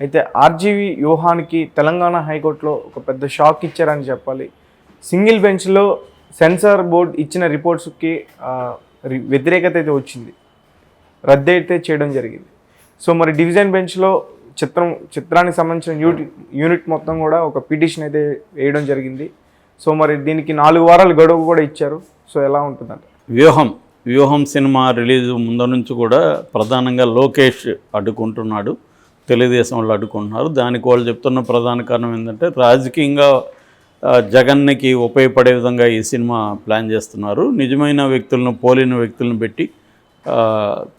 అయితే ఆర్జీవి వ్యూహానికి తెలంగాణ హైకోర్టులో ఒక పెద్ద షాక్ ఇచ్చారని చెప్పాలి. సింగిల్ బెంచ్లో సెన్సార్ బోర్డ్ ఇచ్చిన రిపోర్ట్స్కి వ్యతిరేకత అయితే వచ్చింది, రద్దు అయితే చేయడం జరిగింది. సో మరి డివిజన్ బెంచ్లో చిత్రానికి సంబంధించిన యూనిట్ మొత్తం కూడా ఒక పిటిషన్ అయితే వేయడం జరిగింది. సో మరి దీనికి 4 వారాల గడువు కూడా ఇచ్చారు. సో ఎలా ఉంటుందంట? వ్యూహం సినిమా రిలీజ్ ముందు నుంచి కూడా ప్రధానంగా లోకేష్ అడ్డుకుంటున్నాడు, తెలుగుదేశం వాళ్ళు అడ్డుకుంటున్నారు. దానికి వాళ్ళు చెప్తున్న ప్రధాన కారణం ఏంటంటే రాజకీయంగా జగన్కి ఉపయోగపడే విధంగా ఈ సినిమా ప్లాన్ చేస్తున్నారు. నిజమైన వ్యక్తులను, పోలిన వ్యక్తులను పెట్టి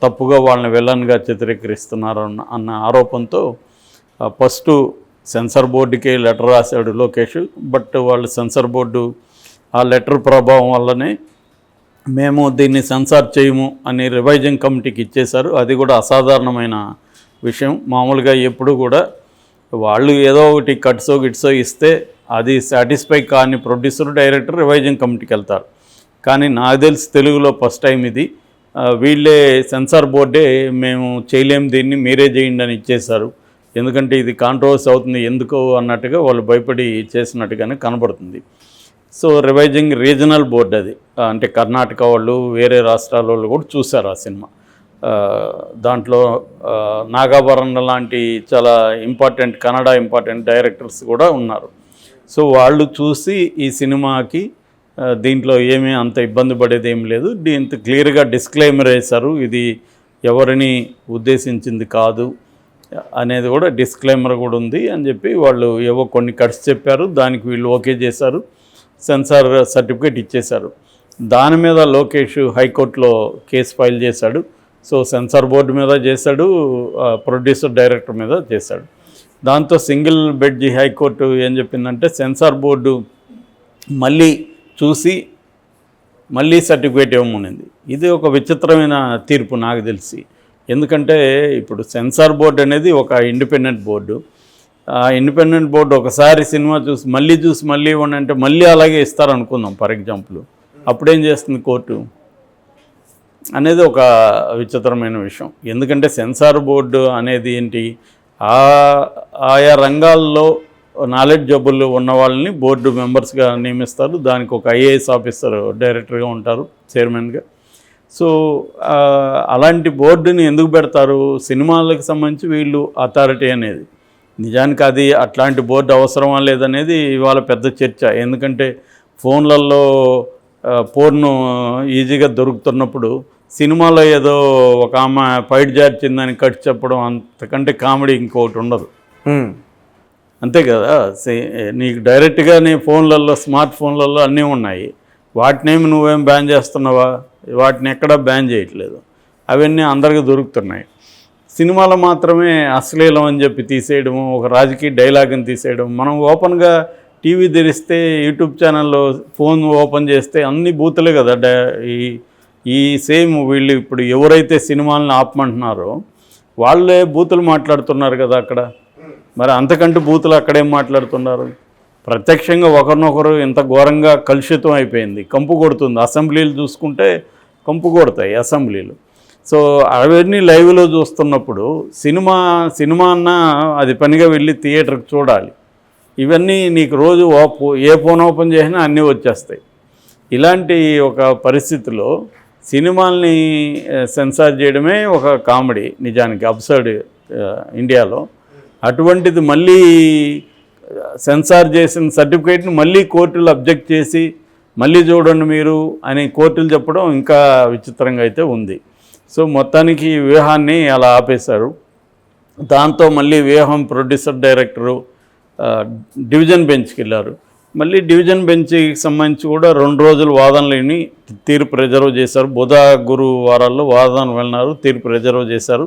తప్పుగా వాళ్ళని విలన్గా చిత్రీకరిస్తున్నారు అన్న ఆరోపణతో ఫస్ట్ సెన్సార్ బోర్డుకి లెటర్ రాశాడు లోకేష్. బట్ వాళ్ళు సెన్సార్ బోర్డు ఆ లెటర్ ప్రభావం వల్లనే మేము దీన్ని సెన్సార్ చేయము అని రివైజింగ్ కమిటీకి ఇచ్చేశారు. అది కూడా అసాధారణమైన విషయం. మామూలుగా ఎప్పుడు కూడా వాళ్ళు ఏదో ఒకటి కట్సో గిట్సో ఇస్తే అది సాటిస్ఫై కాని ప్రొడ్యూసర్, డైరెక్టర్ రివైజింగ్ కమిటీకి వెళ్తారు. కానీ నాకు తెలిసి తెలుగులో ఫస్ట్ టైం ఇది. వీళ్ళే సెన్సార్ బోర్డే మేము చేయలేము, దీన్ని మీరే చేయండి అని ఇచ్చేశారు. ఎందుకంటే ఇది కాంట్రవర్సీ అవుతుంది ఎందుకో అన్నట్టుగా వాళ్ళు భయపడి చేసినట్టుగానే కనబడుతుంది. సో రివైజింగ్ రీజనల్ బోర్డు అది, అంటే కర్ణాటక వాళ్ళు, వేరే రాష్ట్రాల వాళ్ళు కూడా చూశారు ఆ సినిమా. దాంట్లో నాగాభరణ లాంటి చాలా ఇంపార్టెంట్ ఇంపార్టెంట్ డైరెక్టర్స్ కూడా ఉన్నారు. సో వాళ్ళు చూసి ఈ సినిమాకి దీంట్లో ఏమీ అంత ఇబ్బంది పడేది ఏం లేదు, దీంతో క్లియర్గా డిస్క్లైమర్ వేశారు, ఇది ఎవరిని ఉద్దేశించింది కాదు అనేది కూడా డిస్క్లైమర్ కూడా ఉంది అని చెప్పి వాళ్ళు ఏవో కొన్ని కట్స్ చెప్పారు. దానికి వీళ్ళు ఓకే చేశారు, సెన్సార్ సర్టిఫికేట్ ఇచ్చేశారు. దాని మీద లోకేష్ హైకోర్టులో కేసు ఫైల్ చేశాడు. సో సెన్సార్ బోర్డు మీద చేశాడు, ప్రొడ్యూసర్, డైరెక్టర్ మీద చేశాడు. దాంతో సింగిల్ బెంచ్ హైకోర్టు ఏం చెప్పిందంటే సెన్సార్ బోర్డు మళ్ళీ చూసి మళ్ళీ సర్టిఫికేట్ ఇవ్వమనింది. ఇది ఒక విచిత్రమైన తీర్పు నాకు తెలిసి. ఎందుకంటే ఇప్పుడు సెన్సార్ బోర్డు అనేది ఒక ఇండిపెండెంట్ బోర్డు. ఆ ఇండిపెండెంట్ బోర్డు ఒకసారి సినిమా చూసి మళ్ళీ ఇవ్వండి అంటే మళ్ళీ అలాగే ఇస్తారనుకుందాం ఫర్ ఎగ్జాంపుల్. అప్పుడేం చేస్తుంది కోర్టు అనేది ఒక విచిత్రమైన విషయం. ఎందుకంటే సెన్సార్ బోర్డు అనేది ఏంటి, ఆయా రంగాల్లో నాలెడ్జబుల్ ఉన్న వాళ్ళని బోర్డు మెంబర్స్గా నియమిస్తారు. దానికి ఒక ఐఏఎస్ ఆఫీసర్ డైరెక్టర్గా ఉంటారు, చైర్మన్గా. సో అలాంటి బోర్డుని ఎందుకు పెడతారు? సినిమాలకు సంబంధించి వీళ్ళు అథారిటీ అనేది. నిజానికి అది అట్లాంటి బోర్డు అవసరమా లేదనేది ఇవాళ పెద్ద చర్చ. ఎందుకంటే ఫోన్లలో పోర్ను ఈజీగా దొరుకుతున్నప్పుడు సినిమాలో ఏదో ఒక ఆమె ఫైట్ జార్చిందని కట్ చెప్పడం అంతకంటే కామెడీ ఇంకొకటి ఉండదు. అంతే కదా. నీకు డైరెక్ట్గా నీ ఫోన్లలో, స్మార్ట్ ఫోన్లలో అన్నీ ఉన్నాయి. వాటినేమి నువ్వేం బ్యాన్ చేస్తున్నావా? వాటిని ఎక్కడా బ్యాన్ చేయట్లేదు, అవన్నీ అందరికీ దొరుకుతున్నాయి. సినిమాలో మాత్రమే అశ్లీలం అని చెప్పి తీసేయడము, ఒక రాజకీయ డైలాగ్ని తీసేయడం. మనం ఓపెన్గా టీవీ తెరిస్తే, యూట్యూబ్ ఛానల్లో ఫోన్ ఓపెన్ చేస్తే అన్ని బూతులే కదా. ఈ సేమ్ వీళ్ళు ఇప్పుడు ఎవరైతే సినిమాలను ఆపమంటున్నారో వాళ్ళే బూతులు మాట్లాడుతున్నారు కదా అక్కడ. మరి అంతకంటే బూతులు అక్కడేం మాట్లాడుతున్నారు? ప్రత్యక్షంగా ఒకరినొకరు ఇంత ఘోరంగా కలుషితం అయిపోయింది, కంపు కొడుతుంది. అసెంబ్లీలు చూసుకుంటే కంపు కొడతాయి అసెంబ్లీలు. సో అవన్నీ లైవ్లో చూస్తున్నప్పుడు సినిమా అన్నా అది పనిగా వెళ్ళి థియేటర్కి చూడాలి. ఇవన్నీ నీకు రోజు ఏ ఫోన్ ఓపెన్ చేసినా అన్నీ వచ్చేస్తాయి. ఇలాంటి ఒక పరిస్థితిలో సినిమాల్ని సెన్సార్ చేయడమే ఒక కామెడీ, నిజానికి అబ్సర్డ్ ఇండియాలో. అటువంటిది మళ్ళీ సెన్సార్ చేసిన సర్టిఫికేట్ని మళ్ళీ కోర్టులు అబ్జెక్ట్ చేసి మళ్ళీ చూడండి మీరు అని కోర్టులు చెప్పడం ఇంకా విచిత్రంగా అయితే ఉంది. సో మొత్తానికి వ్యూహాన్ని అలా ఆపేశారు. దాంతో మళ్ళీ వ్యూహం ప్రొడ్యూసర్, డైరెక్టరు డివిజన్ బెంచ్కి వెళ్ళారు. మళ్ళీ డివిజన్ బెంచ్కి సంబంధించి కూడా 2 రోజులు వాదనలేని తీర్పు రిజర్వ్ చేశారు. బుధ, గురు వారాల్లో వాదనలు వెళ్ళినారు, తీర్పు రిజర్వ్ చేశారు.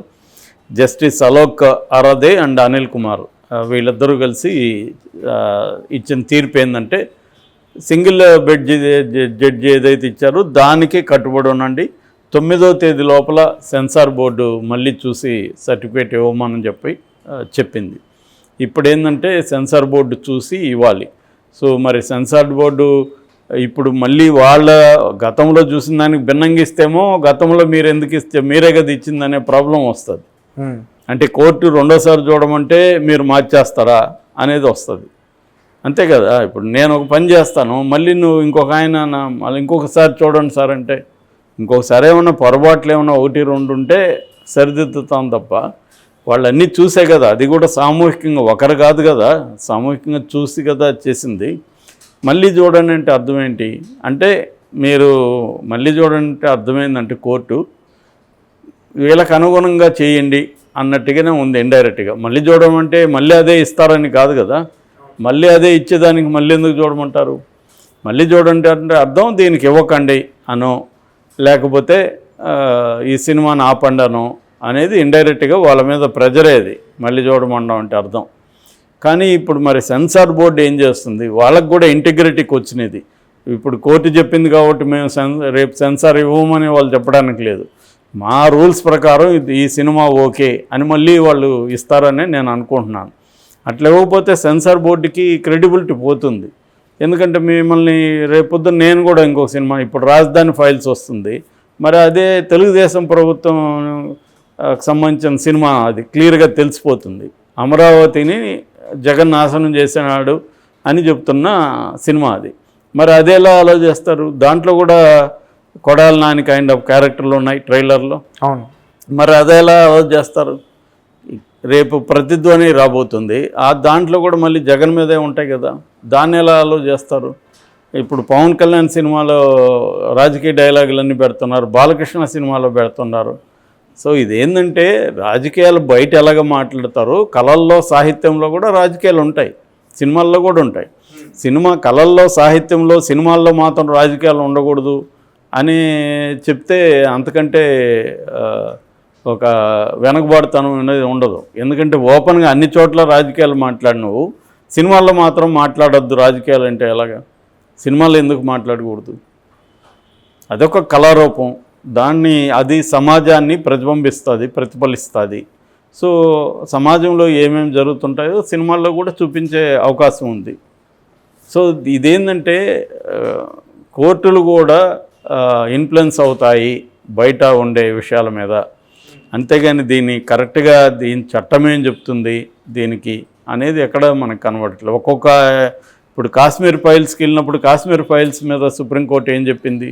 జస్టిస్ అలోక్ అరాదే అండ్ అనిల్ కుమార్ వీళ్ళిద్దరూ కలిసి ఇచ్చిన తీర్పు ఏంటంటే సింగిల్ జడ్జి ఏదైతే ఇచ్చారో దానికే కట్టుబడి ఉండండి. 9వ తేదీ లోపల సెన్సార్ బోర్డు మళ్ళీ చూసి సర్టిఫికేట్ ఇవ్వమని చెప్పింది. ఇప్పుడు ఏంటంటే సెన్సార్ బోర్డు చూసి ఇవ్వాలి. సో మరి సెన్సార్ బోర్డు ఇప్పుడు మళ్ళీ వాళ్ళ గతంలో చూసిన దానికి భిన్నంగా ఇస్తేమో గతంలో మీరు ఎందుకు ఇస్తే మీరే కదా ఇచ్చిందనే ప్రాబ్లం వస్తుంది. అంటే కోర్టు రెండోసారి చూడమంటే మీరు మార్చేస్తారా అనేది వస్తుంది. అంతే కదా. ఇప్పుడు నేను ఒక పని చేస్తాను, మళ్ళీ నువ్వు ఇంకొక ఆయన మళ్ళీ ఇంకొకసారి చూడండి సార్ అంటే, ఇంకొకసారి ఏమన్నా పొరపాట్లు ఏమన్నా 1-2 ఉంటే సరిదిద్దుతాం తప్ప, వాళ్ళు అన్నీ చూసే కదా. అది కూడా సామూహికంగా ఒకరు కాదు కదా, సామూహికంగా చూసి కదా చేసింది. మళ్ళీ చూడండి అంటే అర్థం ఏంటి అంటే, మీరు మళ్ళీ చూడండి అంటే అర్థమైందంటే కోర్టు వీళ్ళకి అనుగుణంగా చేయండి అన్నట్టుగానే ఉంది ఇండైరెక్ట్గా. మళ్ళీ చూడమంటే మళ్ళీ అదే ఇస్తారని కాదు కదా, మళ్ళీ అదే ఇచ్చేదానికి మళ్ళీ ఎందుకు చూడమంటారు? మళ్ళీ చూడండి అంటే అర్థం దీనికి ఇవ్వకండి అనో, లేకపోతే ఈ సినిమాని ఆపండి అనో అనేది ఇండైరెక్ట్గా వాళ్ళ మీద ప్రెజరేది మళ్ళీ చూడమండం అంటే అర్థం. కానీ ఇప్పుడు మరి సెన్సార్ బోర్డు ఏం చేస్తుంది, వాళ్ళకు కూడా ఇంటిగ్రిటీకి వచ్చినది. ఇప్పుడు కోర్టు చెప్పింది కాబట్టి మేము రేపు సెన్సార్ ఇవ్వమని వాళ్ళు చెప్పడానికి లేదు. మా రూల్స్ ప్రకారం ఈ సినిమా ఓకే అని మళ్ళీ వాళ్ళు ఇస్తారని నేను అనుకుంటున్నాను. అట్లా ఇవ్వకపోతే సెన్సార్ బోర్డుకి క్రెడిబిలిటీ పోతుంది. ఎందుకంటే మిమ్మల్ని రేపొద్దున నేను కూడా ఇంకొక సినిమా, ఇప్పుడు రాజధాని ఫైల్స్ వస్తుంది, మరి అదే తెలుగుదేశం ప్రభుత్వం సంబంధించిన సినిమా, అది క్లియర్గా తెలిసిపోతుంది. అమరావతిని జగన్ నాశనం చేసినాడు అని చెప్తున్న సినిమా అది. మరి అదేలా అలా చేస్తారు? దాంట్లో కూడా కొడాలి నాని కైండ్ ఆఫ్ క్యారెక్టర్లు ఉన్నాయి ట్రైలర్లో. అవును. మరి అదేలా అలా చేస్తారు? రేపు ప్రతిధ్వని రాబోతుంది, ఆ దాంట్లో కూడా మళ్ళీ జగన్ మీదే ఉంటాయి కదా, దాన్ని ఎలా అలో చేస్తారు? ఇప్పుడు పవన్ కళ్యాణ్ సినిమాలో రాజకీయ డైలాగులన్నీ పెడుతున్నారు, బాలకృష్ణ సినిమాలో పెడుతున్నారు. సో ఇదేంటంటే రాజకీయాలు బయట ఎలాగ మాట్లాడతారో, కళల్లో సాహిత్యంలో కూడా రాజకీయాలు ఉంటాయి, సినిమాల్లో కూడా ఉంటాయి. సినిమా కళల్లో సాహిత్యంలో సినిమాల్లో మాత్రం రాజకీయాలు ఉండకూడదు అని చెప్తే అంతకంటే ఒక వెనకబాటుతనం అనేది ఉండదు. ఎందుకంటే ఓపెన్గా అన్ని చోట్ల రాజకీయాలు మాట్లాడినవు, సినిమాల్లో మాత్రం మాట్లాడొద్దు రాజకీయాలు అంటే ఎలాగా? సినిమాల్లో ఎందుకు మాట్లాడకూడదు? అదొక కళారూపం, అది సమాజాన్ని ప్రతిబింబిస్తుంది, ప్రతిఫలిస్తుంది. సో సమాజంలో ఏమేమి జరుగుతుంటాయో సినిమాల్లో కూడా చూపించే అవకాశం ఉంది. సో ఇదేంటంటే కోర్టులు కూడా ఇన్ఫ్లుయెన్స్ అవుతాయి బయట ఉండే విషయాల మీద, అంతేగాని దీన్ని కరెక్ట్గా దీని చట్టం ఏం చెప్తుంది దీనికి అనేది ఎక్కడ మనకు కనబడట్లేదు. ఇప్పుడు కాశ్మీర్ ఫైల్స్కి వెళ్ళినప్పుడు కాశ్మీర్ ఫైల్స్ మీద సుప్రీంకోర్టు ఏం చెప్పింది,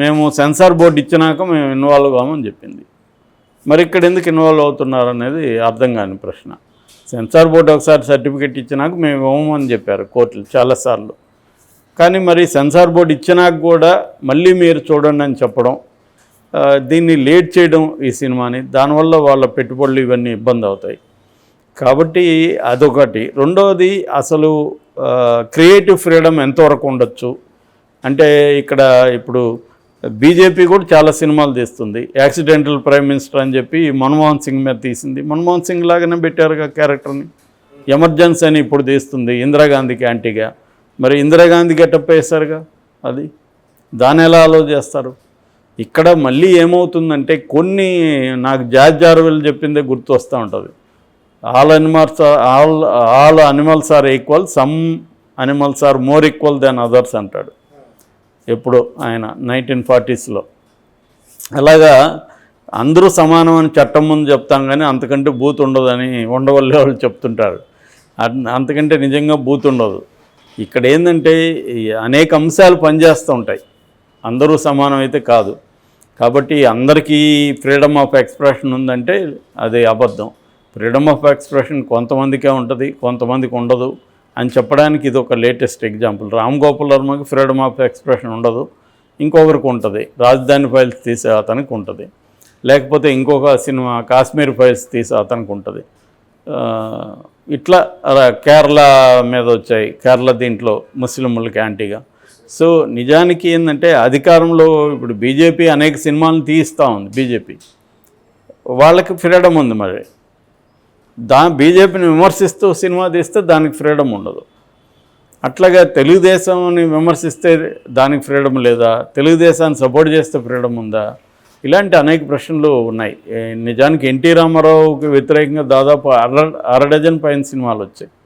మేము సెన్సార్ బోర్డు ఇచ్చినాక మేము ఇన్వాల్వ్ కామని చెప్పింది. మరి ఇక్కడ ఎందుకు ఇన్వాల్వ్ అవుతున్నారు అనేది అర్థం కాని ప్రశ్న. సెన్సార్ బోర్డు ఒకసారి సర్టిఫికెట్ ఇచ్చినాక మేము ఇవ్వమని చెప్పారు కోర్టులు చాలాసార్లు. కానీ మరి సెన్సార్ బోర్డు ఇచ్చినాక కూడా మళ్ళీ మీరు చూడండి అని చెప్పడం, దీన్ని లేట్ చేయడం ఈ సినిమాని, దానివల్ల వాళ్ళ పెట్టుబడులు ఇవన్నీ ఇబ్బంది అవుతాయి. కాబట్టి అదొకటి. రెండవది, అసలు క్రియేటివ్ ఫ్రీడమ్ ఎంతవరకు ఉండొచ్చు అంటే, ఇక్కడ ఇప్పుడు బీజేపీ కూడా చాలా సినిమాలు తీస్తుంది. యాక్సిడెంటల్ ప్రైమ్ మినిస్టర్ అని చెప్పి మన్మోహన్ సింగ్ మీద తీసింది. మన్మోహన్ సింగ్ లాగానే పెట్టారుగా క్యారెక్టర్ని. ఎమర్జెన్సీ అని ఇప్పుడు తీస్తుంది ఇందిరాగాంధీకి యాంటీగా. మరి ఇందిరాగాంధీ గెటప్ వేశారుగా, అది దాన్ని ఎలా అలో చేస్తారు? ఇక్కడ మళ్ళీ ఏమవుతుందంటే కొన్ని నాకు జార్జ్ ఆర్వెల్ చెప్పిందే గుర్తు వస్తూ ఉంటుంది. All animals are equal, some animals are more equal than others అంటాడు ఎప్పుడు ఆయన 1940s. అలాగా అందరూ సమానం అని చట్టం ముందు చెప్తాం, కానీ అంతకంటే బూత్ ఉండదని ఉండవల్లి వాళ్ళు చెప్తుంటారు. అంతకంటే నిజంగా బూత్ ఉండదు. ఇక్కడ ఏంటంటే అనేక అంశాలు పనిచేస్తూ ఉంటాయి, అందరూ సమానం అయితే కాదు. కాబట్టి అందరికీ ఫ్రీడమ్ ఆఫ్ ఎక్స్ప్రెషన్ ఉందంటే అది అబద్ధం. ఫ్రీడమ్ ఆఫ్ ఎక్స్ప్రెషన్ కొంతమందికే ఉంటుంది, కొంతమందికి ఉండదు అని చెప్పడానికి ఇది ఒక లేటెస్ట్ ఎగ్జాంపుల్. రామ్ గోపాల్ వర్మకి ఫ్రీడమ్ ఆఫ్ ఎక్స్ప్రెషన్ ఉండదు, ఇంకొకరికి ఉంటుంది. రాజధాని ఫైల్స్ తీసే అతనికి ఉంటుంది, లేకపోతే ఇంకొక సినిమా కాశ్మీర్ ఫైల్స్ తీసే అతనికి ఉంటుంది. ఇట్లా కేరళ మీద వచ్చాయి, కేరళ దీంట్లో ముస్లింలకి యాంటీగా. సో నిజానికి ఏంటంటే అధికారంలో ఇప్పుడు బీజేపీ అనేక సినిమాలను తీస్తూ ఉంది. బీజేపీ వాళ్ళకి ఫ్రీడమ్ ఉంది, మరి బీజేపీని విమర్శిస్తూ సినిమా తీస్తే దానికి ఫ్రీడమ్ ఉండదు. అట్లాగా తెలుగుదేశాన్ని విమర్శిస్తే దానికి ఫ్రీడమ్ లేదా, తెలుగుదేశాన్ని సపోర్ట్ చేస్తే ఫ్రీడమ్ ఉందా? ఇలాంటి అనేక ప్రశ్నలు ఉన్నాయి. నిజానికి ఎన్టీ రామారావుకి వ్యతిరేకంగా దాదాపు అర డజన్ పైన సినిమాలు వచ్చాయి.